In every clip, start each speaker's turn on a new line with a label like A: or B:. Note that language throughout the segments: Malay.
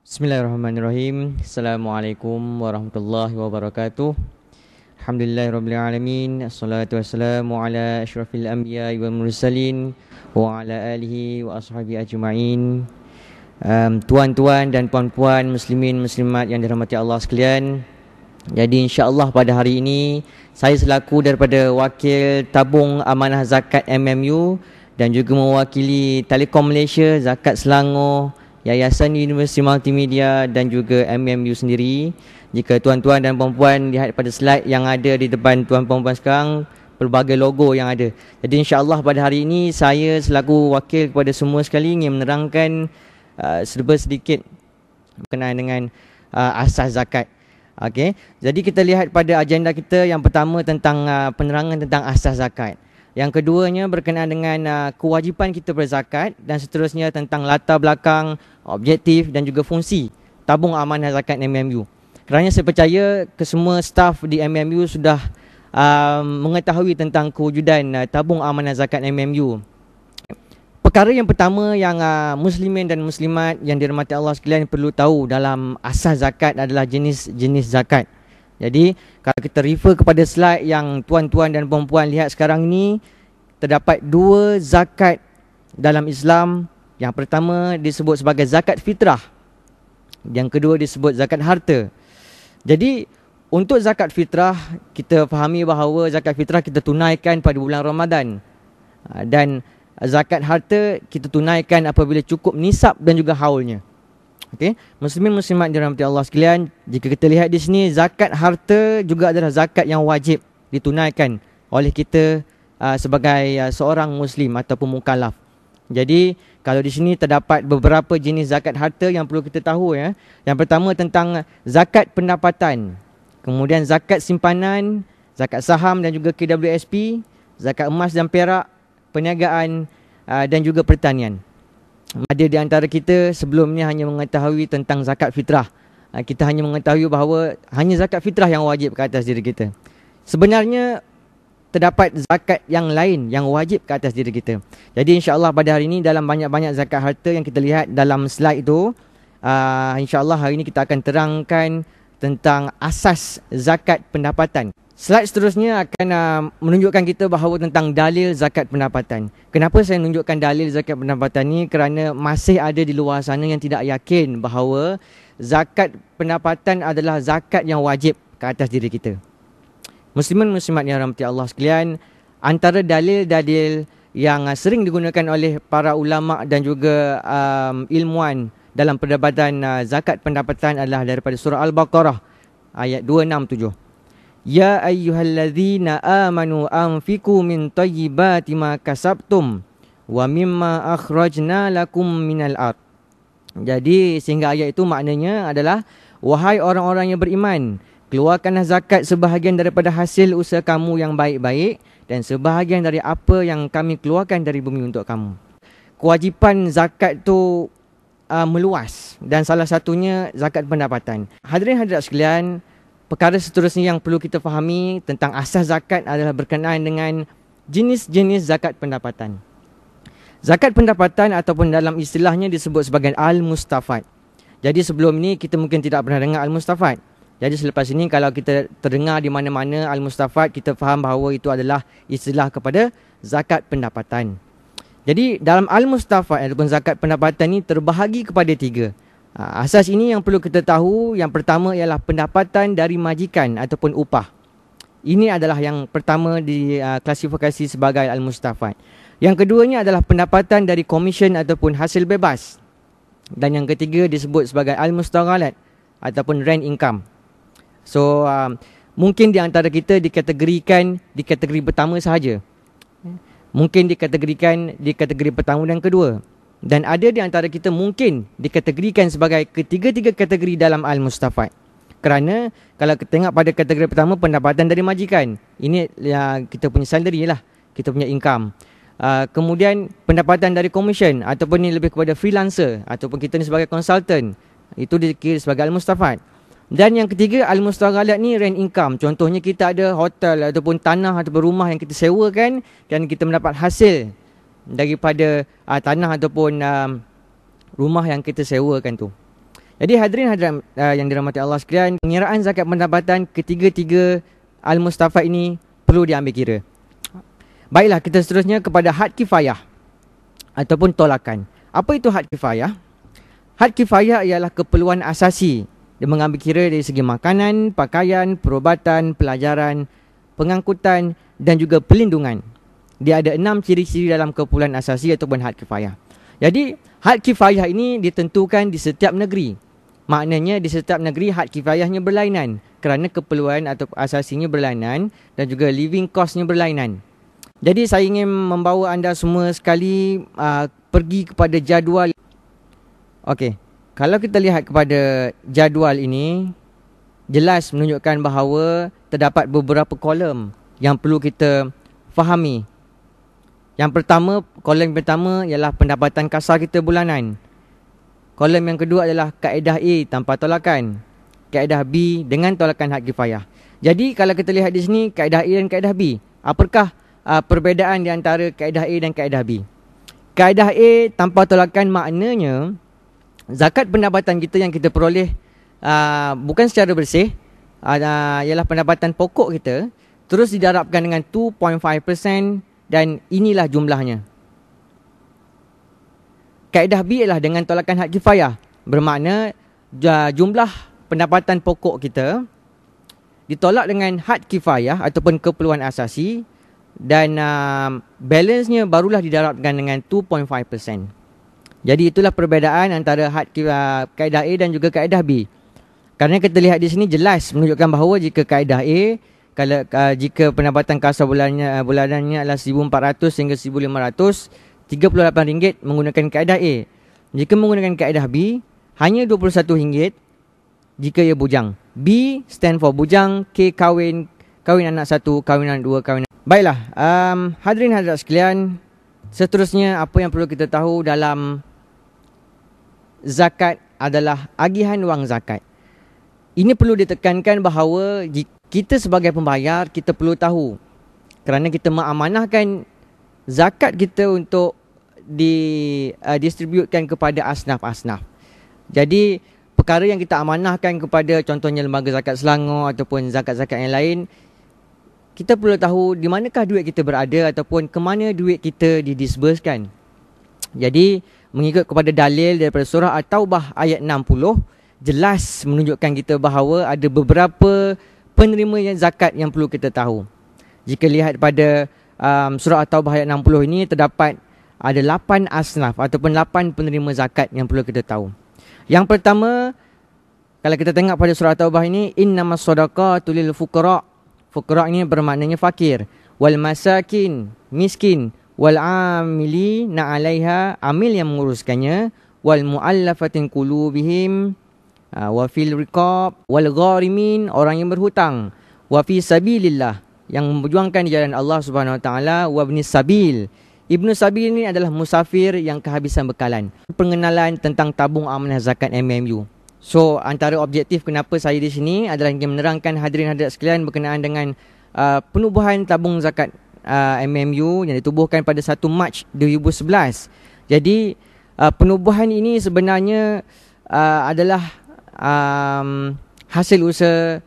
A: Bismillahirrahmanirrahim. Assalamualaikum warahmatullahi wabarakatuh. Alhamdulillahirrabbilalamin. Assalatu wassalamu ala asyrafil anbiya wal mursalin wa ala alihi wa ashabihi ajma'in. Tuan-tuan dan puan-puan muslimin muslimat yang dirahmati Allah sekalian. Jadi insya-Allah pada hari ini saya selaku daripada wakil tabung amanah zakat MMU dan juga mewakili Telekom Malaysia, Zakat Selangor, Yayasan Universiti Multimedia dan juga MMU sendiri. Jika tuan-tuan dan puan-puan lihat pada slide yang ada di depan tuan-puan sekarang, pelbagai logo yang ada. Jadi insya-Allah pada hari ini saya selaku wakil kepada semua sekali ingin menerangkan serba sedikit berkenaan dengan asas zakat. Okey. Jadi kita lihat pada agenda kita yang pertama tentang penerangan tentang asas zakat. Yang keduanya berkenaan dengan kewajipan kita berzakat dan seterusnya tentang latar belakang, objektif dan juga fungsi tabung amanah zakat MMU. Kerana saya percaya kesemua staf di MMU sudah mengetahui tentang kewujudan tabung amanah zakat MMU. Perkara yang pertama yang muslimin dan muslimat yang dirahmati Allah sekalian perlu tahu dalam asas zakat adalah jenis-jenis zakat. Jadi kalau kita refer kepada slide yang tuan-tuan dan puan-puan lihat sekarang ini, terdapat dua zakat dalam Islam. Yang pertama disebut sebagai zakat fitrah. Yang kedua disebut zakat harta. Jadi untuk zakat fitrah, kita fahami bahawa zakat fitrah kita tunaikan pada bulan Ramadan. Dan zakat harta kita tunaikan apabila cukup nisab dan juga haulnya. Okey, muslimin muslimat dirahmati Allah sekalian, jika kita lihat di sini zakat harta juga adalah zakat yang wajib ditunaikan oleh kita sebagai seorang muslim ataupun mukallaf. Jadi kalau di sini terdapat beberapa jenis zakat harta yang perlu kita tahu ya. Yang pertama tentang zakat pendapatan. Kemudian zakat simpanan, zakat saham dan juga KWSP, zakat emas dan perak, perniagaan dan juga pertanian. Ada di antara kita sebelumnya hanya mengetahui tentang zakat fitrah. Kita hanya mengetahui bahawa hanya zakat fitrah yang wajib ke atas diri kita. Sebenarnya terdapat zakat yang lain yang wajib ke atas diri kita. Jadi insya-Allah pada hari ini dalam banyak-banyak zakat harta yang kita lihat dalam slide itu, insya-Allah hari ini kita akan terangkan tentang asas zakat pendapatan. Slide seterusnya akan menunjukkan kita bahawa tentang dalil zakat pendapatan. Kenapa saya menunjukkan dalil zakat pendapatan ni? Kerana masih ada di luar sana yang tidak yakin bahawa zakat pendapatan adalah zakat yang wajib ke atas diri kita. Muslimin muslimat yang rahmati Allah sekalian, antara dalil-dalil yang sering digunakan oleh para ulama dan juga ilmuwan dalam perdebatan zakat pendapatan adalah daripada surah Al-Baqarah ayat 267. Ya ayyuhalladzina amanu anfiqu min thayyibati ma kasabtum wa mimma akhrajna lakum minal ard. Jadi sehingga ayat itu maknanya adalah wahai orang-orang yang beriman, keluarkanlah zakat sebahagian daripada hasil usaha kamu yang baik-baik dan sebahagian dari apa yang kami keluarkan dari bumi untuk kamu. Kewajipan zakat tu meluas dan salah satunya zakat pendapatan. Hadirin hadirat sekalian, perkara seterusnya yang perlu kita fahami tentang asas zakat adalah berkenaan dengan jenis-jenis zakat pendapatan. Zakat pendapatan ataupun dalam istilahnya disebut sebagai Al-Mustafad. Jadi sebelum ini kita mungkin tidak pernah dengar Al-Mustafad. Jadi selepas ini kalau kita terdengar di mana-mana Al-Mustafad, kita faham bahawa itu adalah istilah kepada zakat pendapatan. Jadi dalam Al-Mustafad ataupun zakat pendapatan ini terbahagi kepada tiga. Asas ini yang perlu kita tahu. Yang pertama ialah pendapatan dari majikan ataupun upah. Ini adalah yang pertama diklasifikasi sebagai Al-Mustafad. Yang keduanya adalah pendapatan dari komisen ataupun hasil bebas. Dan yang ketiga disebut sebagai Al-Mustaghalat ataupun rent income. So mungkin di antara kita dikategorikan di kategori pertama sahaja. Mungkin dikategorikan di kategori pertama dan kedua. Dan ada di antara kita mungkin dikategorikan sebagai ketiga-tiga kategori dalam Al-Mustafad. Kerana kalau kita tengok pada kategori pertama, pendapatan dari majikan. Ini kita punya salary lah, kita punya income. Kemudian pendapatan dari komisen ataupun ni lebih kepada freelancer ataupun kita ni sebagai consultant. Itu dikira sebagai Al-Mustafad. Dan yang ketiga, Al-Mustaghalat ni rent income. Contohnya kita ada hotel ataupun tanah ataupun rumah yang kita sewakan dan kita mendapat hasil daripada tanah ataupun rumah yang kita sewakan tu. Jadi hadirin hadirat yang dirahmati Allah sekalian, pengiraan zakat pendapatan ketiga-tiga al-mustafad ini perlu diambil kira. Baiklah, kita seterusnya kepada had kifayah ataupun tolakan. Apa itu had kifayah? Had kifayah ialah keperluan asasi. Dia mengambil kira dari segi makanan, pakaian, perubatan, pelajaran, pengangkutan dan juga perlindungan. Dia ada 6 ciri-ciri dalam keperluan asasi ataupun had kifayah. Jadi had kifayah ini ditentukan di setiap negeri. Maknanya di setiap negeri had kifayahnya berlainan kerana keperluan atau asasinya berlainan dan juga living costnya berlainan. Jadi saya ingin membawa anda semua sekali pergi kepada jadual. Okey, kalau kita lihat kepada jadual ini, jelas menunjukkan bahawa terdapat beberapa kolom yang perlu kita fahami. Yang pertama, kolom pertama ialah pendapatan kasar kita bulanan. Kolom yang kedua adalah kaedah A tanpa tolakan. Kaedah B dengan tolakan had kifayah. Jadi kalau kita lihat di sini kaedah A dan kaedah B, apakah perbezaan di antara kaedah A dan kaedah B? Kaedah A tanpa tolakan maknanya zakat pendapatan kita yang kita peroleh bukan secara bersih, ialah pendapatan pokok kita, terus didarabkan dengan 2.5% dan inilah jumlahnya. Kaedah B ialah dengan tolakan had kifayah. Bermakna jumlah pendapatan pokok kita ditolak dengan had kifayah ataupun keperluan asasi dan balance-nya barulah didarabkan dengan 2.5%. Jadi itulah perbezaan antara kaedah A dan juga kaedah B. Kerana kita lihat di sini jelas menunjukkan bahawa jika kaedah A, jika pendapatan kasar bulanannya adalah 1,400 hingga 1,500, RM38 menggunakan kaedah A. Jika menggunakan kaedah B, hanya RM21 jika ia bujang. B stand for bujang, K kahwin anak 1, kahwin anak 2, kahwin. Baiklah, hadirin hadirat sekalian, seterusnya apa yang perlu kita tahu dalam zakat adalah agihan wang zakat. Ini perlu ditekankan bahawa kita sebagai pembayar, kita perlu tahu kerana kita mengamanahkan zakat kita untuk didistributekan kepada asnaf-asnaf. Jadi perkara yang kita amanahkan kepada contohnya lembaga zakat Selangor ataupun zakat-zakat yang lain, kita perlu tahu di manakah duit kita berada ataupun ke mana duit kita didisburskan. Jadi mengikut kepada dalil daripada surah At-Taubah ayat 60, jelas menunjukkan kita bahawa ada beberapa penerima yang zakat yang perlu kita tahu. Jika lihat pada surah At-Taubah ayat 60 ini, terdapat ada 8 asnaf ataupun 8 penerima zakat yang perlu kita tahu. Yang pertama, kalau kita tengok pada surah At-Taubah ini, innamas shadaqatu lil fuqara. Fuqara ini bermaknanya fakir. Wal masakin, miskin. Wal amili na 'alaiha, amil yang menguruskannya. Wal mu'allafatin qulubihim, wa fil riqab. Wal gharimin, orang yang berhutang. Wa fi sabilillah, yang memperjuangkan di jalan Allah Subhanahu Wa Taala. Wa ibnis sabil. Ibnu Sabil ini adalah musafir yang kehabisan bekalan. Pengenalan tentang tabung amanah zakat MMU. So antara objektif kenapa saya di sini adalah ingin menerangkan hadirin hadirat sekalian berkenaan dengan penubuhan tabung zakat MMU yang ditubuhkan pada 1 Mac 2011. Jadi penubuhan ini sebenarnya adalah hasil usaha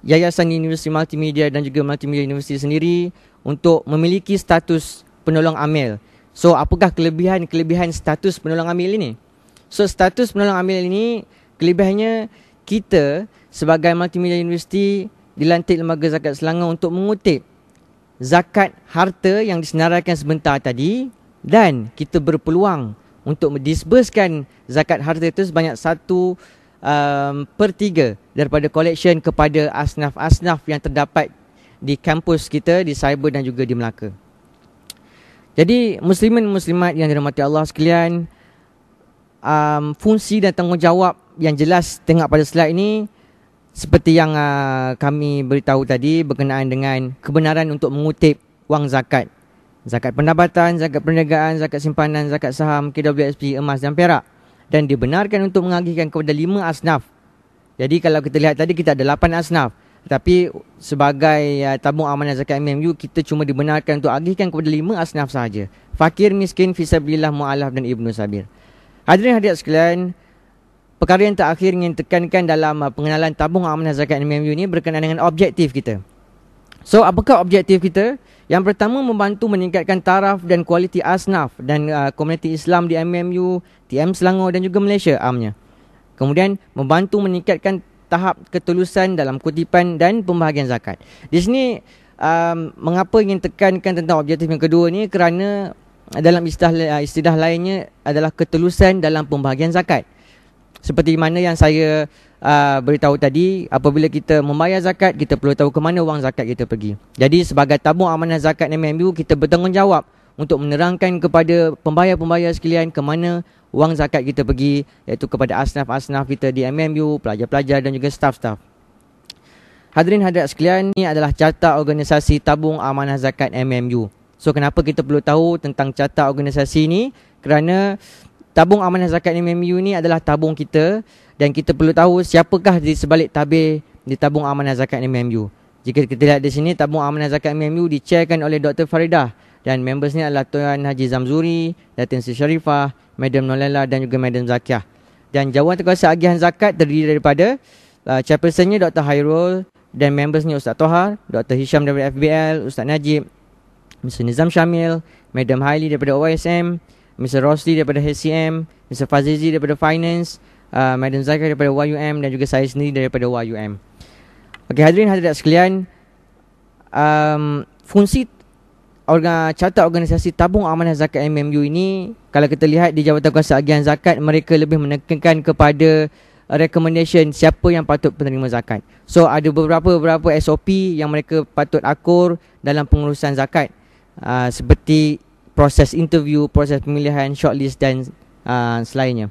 A: Yayasan Universiti Multimedia dan juga Multimedia Universiti sendiri untuk memiliki status penolong amil. So apakah kelebihan status penolong amil ini? So status penolong amil ini, kelebihannya kita sebagai Multimedia Universiti dilantik Lembaga Zakat Selangor untuk mengutip zakat harta yang disenaraikan sebentar tadi, dan kita berpeluang untuk mendisburskan zakat harta itu sebanyak 1/3 daripada collection kepada asnaf-asnaf yang terdapat di kampus kita, di Cyber dan juga di Melaka. Jadi muslimin muslimat yang dirahmati Allah sekalian, fungsi dan tanggungjawab yang jelas tengok pada slide ini seperti yang kami beritahu tadi berkenaan dengan kebenaran untuk mengutip wang zakat. Zakat pendapatan, zakat perniagaan, zakat simpanan, zakat saham, KWSP, emas dan perak. Dan dibenarkan untuk mengagihkan kepada 5 asnaf. Jadi kalau kita lihat tadi kita ada 8 asnaf. Tetapi sebagai tabung amanah zakat MMU, kita cuma dibenarkan untuk agihkan kepada 5 asnaf sahaja. Fakir, miskin, fisabilillah, mu'alaf dan ibnu sabir. Hadirin hadirat sekalian, perkara yang terakhir ingin tekankan dalam pengenalan tabung amanah zakat MMU ni berkenaan dengan objektif kita. So, apakah objektif kita? Yang pertama, membantu meningkatkan taraf dan kualiti asnaf dan komuniti Islam di MMU, TM Selangor dan juga Malaysia amnya. Kemudian, membantu meningkatkan tahap ketulusan dalam kutipan dan pembahagian zakat. Di sini, mengapa ingin tekankan tentang objektif yang kedua ni? Kerana dalam istilah lainnya adalah ketulusan dalam pembahagian zakat. Seperti mana yang saya beritahu tadi, apabila kita membayar zakat, kita perlu tahu ke mana wang zakat kita pergi. Jadi sebagai tabung amanah zakat MMU, kita bertanggungjawab untuk menerangkan kepada pembayar-pembayar sekalian ke mana wang zakat kita pergi, iaitu kepada asnaf-asnaf kita di MMU, pelajar-pelajar dan juga staf-staf. Hadirin hadirat sekalian, ini adalah carta organisasi tabung amanah zakat MMU. So, kenapa kita perlu tahu tentang carta organisasi ini? Kerana tabung amanah zakat MMU ni adalah tabung kita dan kita perlu tahu siapakah di sebalik tabir di tabung amanah zakat MMU. Jika kita lihat di sini, tabung amanah zakat MMU dichairkan oleh Dr. Faridah dan members ni adalah Tuan Haji Zamzuri, Datin Sri Sharifah, Madam Nolala dan juga Madam Zakiah. Dan Jawatankuasa Agihan Zakat terdiri daripada chairpersonnya Dr. Hairul dan membersnya Ustaz Tohar, Dr. Hisham daripada FBL, Ustaz Najib, Mr. Nizam Syamil, Madam Haili daripada OISM, Mr. Rosli daripada HCM, Mr. Fazizi daripada Finance, Madam Zakiah daripada YUM dan juga saya sendiri daripada YUM. Okey, hadirin hadirat sekalian, fungsi carta organisasi tabung amanah zakat MMU ini, kalau kita lihat di Jawatankuasa Agihan Zakat, mereka lebih menekankan kepada recommendation siapa yang patut penerima zakat. So ada beberapa SOP yang mereka patut akur dalam pengurusan zakat, seperti proses interview, proses pemilihan, shortlist dan selainnya.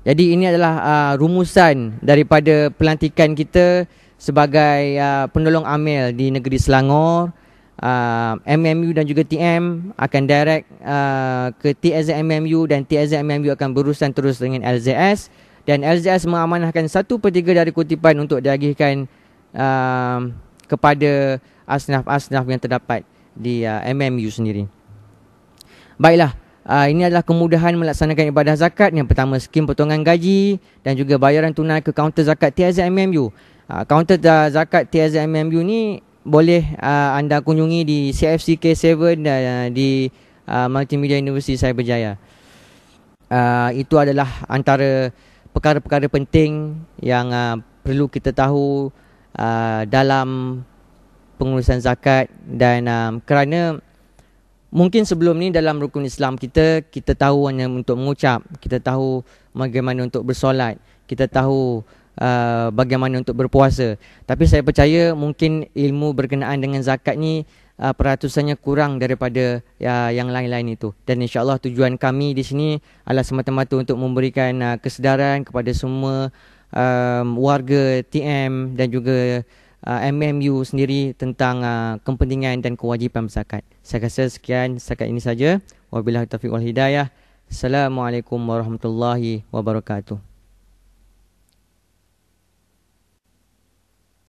A: Jadi ini adalah rumusan daripada pelantikan kita sebagai penolong amil di negeri Selangor. MMU dan juga TM akan direct ke TSZ MMU dan TSZ MMU akan berurusan terus dengan LZS, dan LZS mengamanahkan 1/3 dari kutipan untuk diagihkan kepada asnaf-asnaf yang terdapat di MMU sendiri. Baiklah, ini adalah kemudahan melaksanakan ibadah zakat. Yang pertama, skim potongan gaji dan juga bayaran tunai ke kaunter zakat TSZ MMU. Kaunter zakat TSZ MMU ni boleh anda kunjungi di CFC K7 di Multimedia University Cyberjaya. Itu adalah antara perkara-perkara penting yang perlu kita tahu dalam pengurusan zakat. Dan kerana mungkin sebelum ni dalam rukun Islam kita tahu hanya untuk mengucap, kita tahu bagaimana untuk bersolat, kita tahu bagaimana untuk berpuasa. Tapi saya percaya mungkin ilmu berkenaan dengan zakat ni peratusannya kurang daripada yang lain-lain itu. Dan insya-Allah tujuan kami di sini adalah semata-mata untuk memberikan kesedaran kepada semua warga TM dan juga MMU sendiri tentang kepentingan dan kewajipan berzakat. Saya rasa sekian setakat ini saja. Wabillahi taufiq wal hidayah. Assalamualaikum warahmatullahi wabarakatuh.